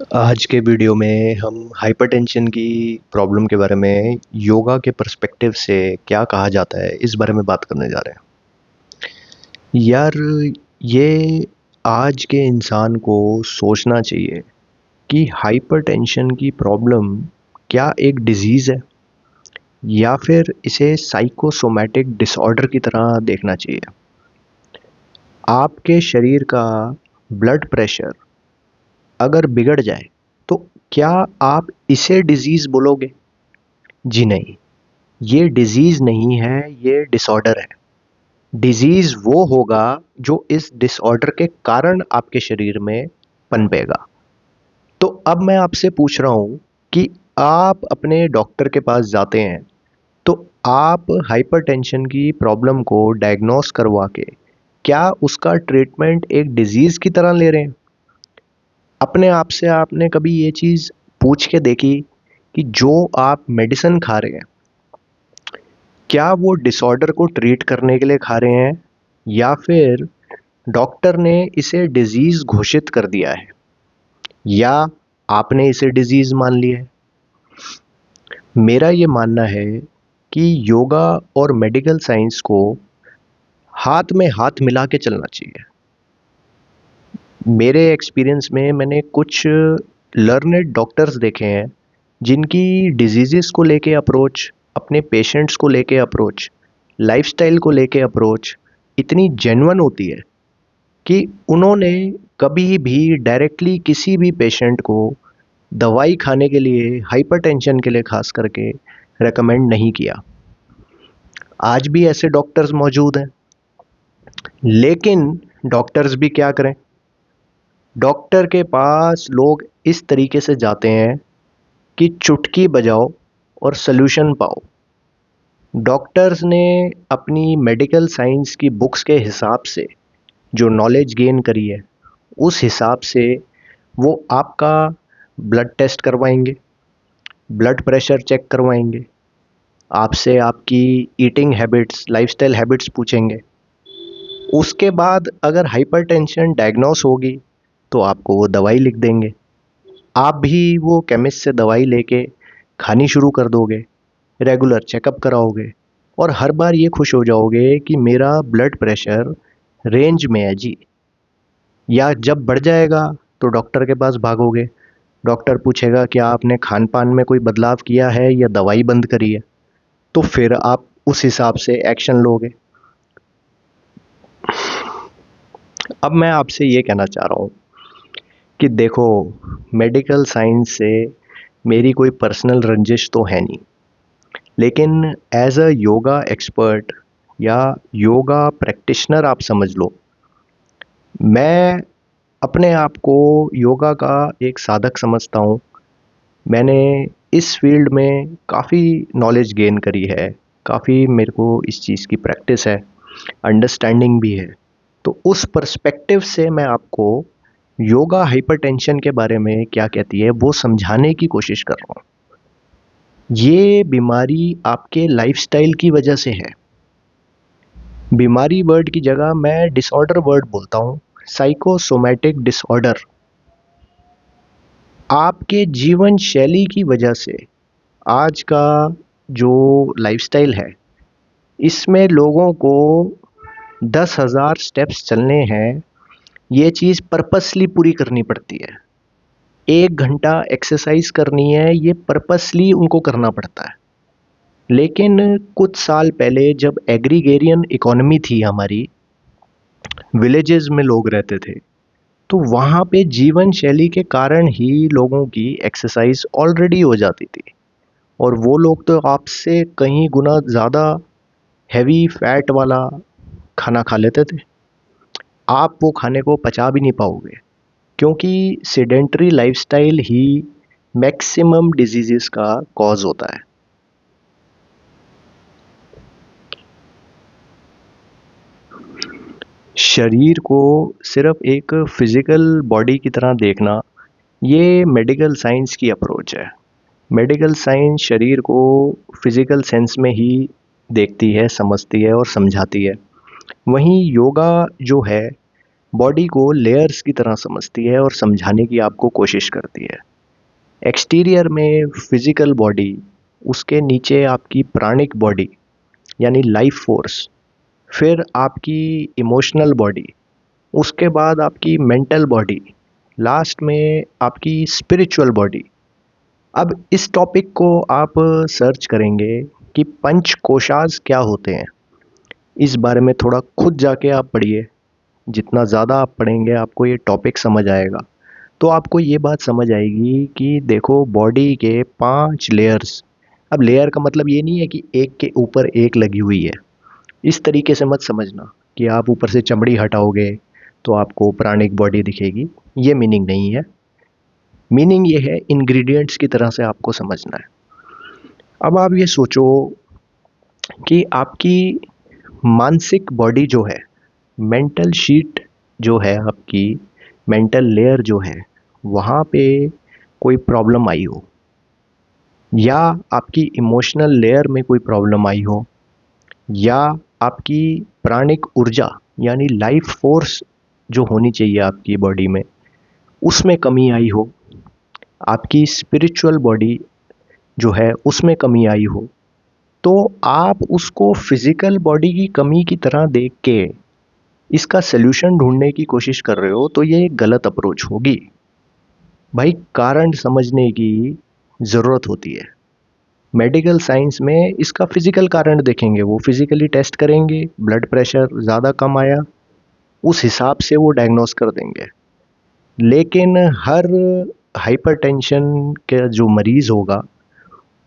आज के वीडियो में हम हाइपरटेंशन की प्रॉब्लम के बारे में योगा के पर्सपेक्टिव से क्या कहा जाता है इस बारे में बात करने जा रहे हैं। यार, ये आज के इंसान को सोचना चाहिए कि हाइपरटेंशन की प्रॉब्लम क्या एक डिजीज़ है या फिर इसे साइकोसोमैटिक डिसऑर्डर की तरह देखना चाहिए। आपके शरीर का ब्लड प्रेशर अगर बिगड़ जाए तो क्या आप इसे डिजीज़ बोलोगे? जी नहीं, ये डिजीज़ नहीं है, ये डिसऑर्डर है। डिजीज़ वो होगा जो इस डिसऑर्डर के कारण आपके शरीर में पनपेगा। तो अब मैं आपसे पूछ रहा हूँ कि आप अपने डॉक्टर के पास जाते हैं, तो आप हाइपरटेंशन की प्रॉब्लम को डायग्नोस करवा के क्या उसका ट्रीटमेंट एक डिजीज़ की तरह ले रहे हैं? अपने आप से आपने कभी ये चीज़ पूछ के देखी कि जो आप मेडिसिन खा रहे हैं, क्या वो डिसऑर्डर को ट्रीट करने के लिए खा रहे हैं या फिर डॉक्टर ने इसे डिजीज़ घोषित कर दिया है या आपने इसे डिजीज़ मान लिया है? मेरा ये मानना है कि योगा और मेडिकल साइंस को हाथ में हाथ मिला के चलना चाहिए। मेरे एक्सपीरियंस में मैंने कुछ लर्नेड डॉक्टर्स देखे हैं जिनकी डिजीज़ेस को लेके अप्रोच, अपने पेशेंट्स को लेके अप्रोच, लाइफस्टाइल को लेके अप्रोच इतनी जेन्युइन होती है कि उन्होंने कभी भी डायरेक्टली किसी भी पेशेंट को दवाई खाने के लिए, हाइपरटेंशन के लिए खास करके रेकमेंड नहीं किया। आज भी ऐसे डॉक्टर्स मौजूद हैं, लेकिन डॉक्टर्स भी क्या करें? डॉक्टर के पास लोग इस तरीके से जाते हैं कि चुटकी बजाओ और सॉल्यूशन पाओ। डॉक्टर्स ने अपनी मेडिकल साइंस की बुक्स के हिसाब से जो नॉलेज गेन करी है, उस हिसाब से वो आपका ब्लड टेस्ट करवाएंगे, ब्लड प्रेशर चेक करवाएंगे, आपसे आपकी ईटिंग हैबिट्स, लाइफस्टाइल हैबिट्स पूछेंगे। उसके बाद अगर हाइपरटेंशन डायग्नोस होगी तो आपको वो दवाई लिख देंगे। आप भी वो केमिस्ट से दवाई लेके खानी शुरू कर दोगे, रेगुलर चेकअप कराओगे और हर बार ये खुश हो जाओगे कि मेरा ब्लड प्रेशर रेंज में है जी। या जब बढ़ जाएगा तो डॉक्टर के पास भागोगे, डॉक्टर पूछेगा क्या आपने खान पान में कोई बदलाव किया है या दवाई बंद करी है, तो फिर आप उस हिसाब से एक्शन लोगे। अब मैं आपसे ये कहना चाह रहा हूँ कि देखो, मेडिकल साइंस से मेरी कोई पर्सनल रंजिश तो है नहीं, लेकिन एज अ योगा एक्सपर्ट या योगा प्रैक्टिशनर आप समझ लो, मैं अपने आप को योगा का एक साधक समझता हूँ। मैंने इस फील्ड में काफ़ी नॉलेज गेन करी है, काफ़ी मेरे को इस चीज़ की प्रैक्टिस है, अंडरस्टैंडिंग भी है। तो उस पर्सपेक्टिव से मैं आपको योगा हाइपरटेंशन के बारे में क्या कहती है वो समझाने की कोशिश कर रहा हूँ। ये बीमारी आपके लाइफस्टाइल की वजह से है। बीमारी वर्ड की जगह मैं डिसऑर्डर वर्ड बोलता हूँ, साइकोसोमैटिक डिसऑर्डर। आपके जीवन शैली की वजह से आज का जो लाइफस्टाइल है, इसमें लोगों को 10,000 स्टेप्स चलने हैं, ये चीज़ पर्पसली पूरी करनी पड़ती है। 1 घंटा एक्सरसाइज करनी है, ये पर्पसली उनको करना पड़ता है। लेकिन कुछ साल पहले जब एग्रीगेरियन इकोनॉमी थी हमारी, विलेजेस में लोग रहते थे, तो वहाँ पे जीवन शैली के कारण ही लोगों की एक्सरसाइज ऑलरेडी हो जाती थी और वो लोग तो आपसे कहीं गुना ज़्यादा हैवी फैट वाला खाना खा लेते थे। आप वो खाने को पचा भी नहीं पाओगे, क्योंकि सेडेंटरी लाइफस्टाइल ही मैक्सिमम डिजीज़ेस का कॉज होता है। शरीर को सिर्फ एक फिज़िकल बॉडी की तरह देखना, ये मेडिकल साइंस की अप्रोच है। मेडिकल साइंस शरीर को फिज़िकल सेंस में ही देखती है, समझती है और समझाती है। वहीं योगा जो है, बॉडी को लेयर्स की तरह समझती है और समझाने की आपको कोशिश करती है। एक्सटीरियर में फिजिकल बॉडी, उसके नीचे आपकी प्राणिक बॉडी यानी लाइफ फोर्स, फिर आपकी इमोशनल बॉडी, उसके बाद आपकी मेंटल बॉडी, लास्ट में आपकी स्पिरिचुअल बॉडी। अब इस टॉपिक को आप सर्च करेंगे कि पंच कोशास क्या होते हैं, इस बारे में थोड़ा खुद जाके आप पढ़िए। जितना ज़्यादा आप पढ़ेंगे आपको ये टॉपिक समझ आएगा। तो आपको ये बात समझ आएगी कि देखो बॉडी के 5 लेयर्स। अब लेयर का मतलब ये नहीं है कि एक के ऊपर एक लगी हुई है, इस तरीके से मत समझना कि आप ऊपर से चमड़ी हटाओगे तो आपको प्राणिक बॉडी दिखेगी, ये मीनिंग नहीं है। मीनिंग ये है इंग्रेडिएंट्स की तरह से आपको समझना है। अब आप ये सोचो कि आपकी मानसिक बॉडी जो है, मेंटल शीट जो है आपकी, मेंटल लेयर जो है, वहाँ पे कोई प्रॉब्लम आई हो, या आपकी इमोशनल लेयर में कोई प्रॉब्लम आई हो, या आपकी प्राणिक ऊर्जा यानी लाइफ फोर्स जो होनी चाहिए आपकी बॉडी में, उसमें कमी आई हो, आपकी स्पिरिचुअल बॉडी जो है उसमें कमी आई हो, तो आप उसको फिजिकल बॉडी की कमी की तरह देख के इसका सल्यूशन ढूंढने की कोशिश कर रहे हो, तो ये एक गलत अप्रोच होगी। भाई कारण समझने की ज़रूरत होती है। मेडिकल साइंस में इसका फिजिकल कारण देखेंगे, वो फिजिकली टेस्ट करेंगे, ब्लड प्रेशर ज़्यादा कम आया, उस हिसाब से वो डायग्नोस कर देंगे। लेकिन हर हाइपरटेंशन का जो मरीज़ होगा,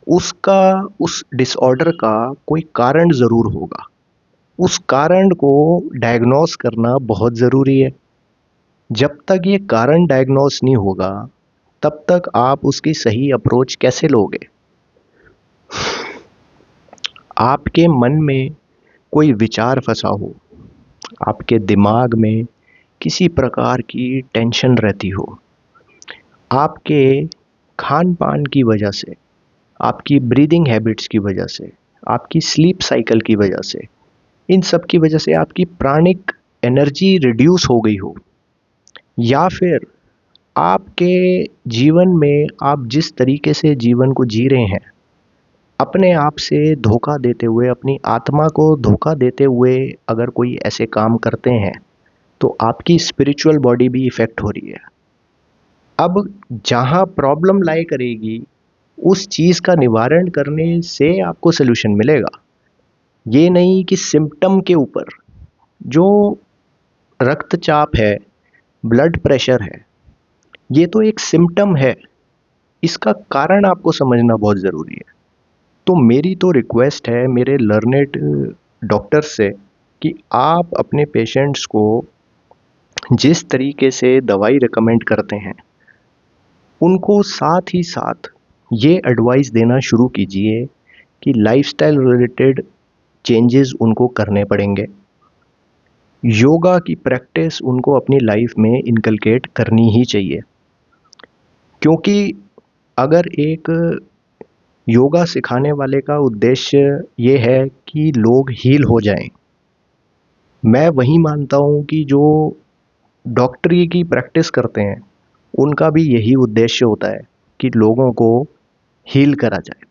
उसका उस डिसऑर्डर का कोई कारण ज़रूर होगा। उस कारण को डायग्नोस करना बहुत ज़रूरी है। जब तक ये कारण डायग्नोस नहीं होगा, तब तक आप उसकी सही अप्रोच कैसे लोगे? आपके मन में कोई विचार फंसा हो, आपके दिमाग में किसी प्रकार की टेंशन रहती हो, आपके खान पान की वजह से, आपकी ब्रीदिंग हैबिट्स की वजह से, आपकी स्लीप साइकिल की वजह से, इन सब की वजह से आपकी प्राणिक एनर्जी रिड्यूस हो गई हो, या फिर आपके जीवन में आप जिस तरीके से जीवन को जी रहे हैं, अपने आप से धोखा देते हुए, अपनी आत्मा को धोखा देते हुए अगर कोई ऐसे काम करते हैं, तो आपकी स्पिरिचुअल बॉडी भी इफ़ेक्ट हो रही है। अब जहाँ प्रॉब्लम लाई करेगी, उस चीज़ का निवारण करने से आपको सल्यूशन मिलेगा। ये नहीं कि सिम्पटम के ऊपर, जो रक्तचाप है, ब्लड प्रेशर है, ये तो एक सिम्पटम है, इसका कारण आपको समझना बहुत ज़रूरी है। तो मेरी तो रिक्वेस्ट है मेरे लर्नेड डॉक्टर्स से कि आप अपने पेशेंट्स को जिस तरीके से दवाई रिकमेंड करते हैं, उनको साथ ही साथ ये एडवाइस देना शुरू कीजिए कि लाइफस्टाइल रिलेटेड चेंजेस उनको करने पड़ेंगे। योगा की प्रैक्टिस उनको अपनी लाइफ में इनकलकेट करनी ही चाहिए, क्योंकि अगर एक योगा सिखाने वाले का उद्देश्य ये है कि लोग हील हो जाएं, मैं वही मानता हूँ कि जो डॉक्टरी की प्रैक्टिस करते हैं, उनका भी यही उद्देश्य होता है कि लोगों को हील करा जाए।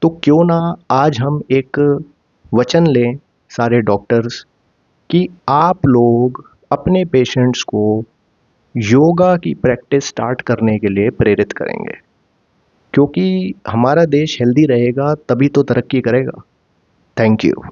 तो क्यों ना आज हम एक वचन लें सारे डॉक्टर्स कि आप लोग अपने पेशेंट्स को योगा की प्रैक्टिस स्टार्ट करने के लिए प्रेरित करेंगे, क्योंकि हमारा देश हेल्दी रहेगा तभी तो तरक्की करेगा। Thank you.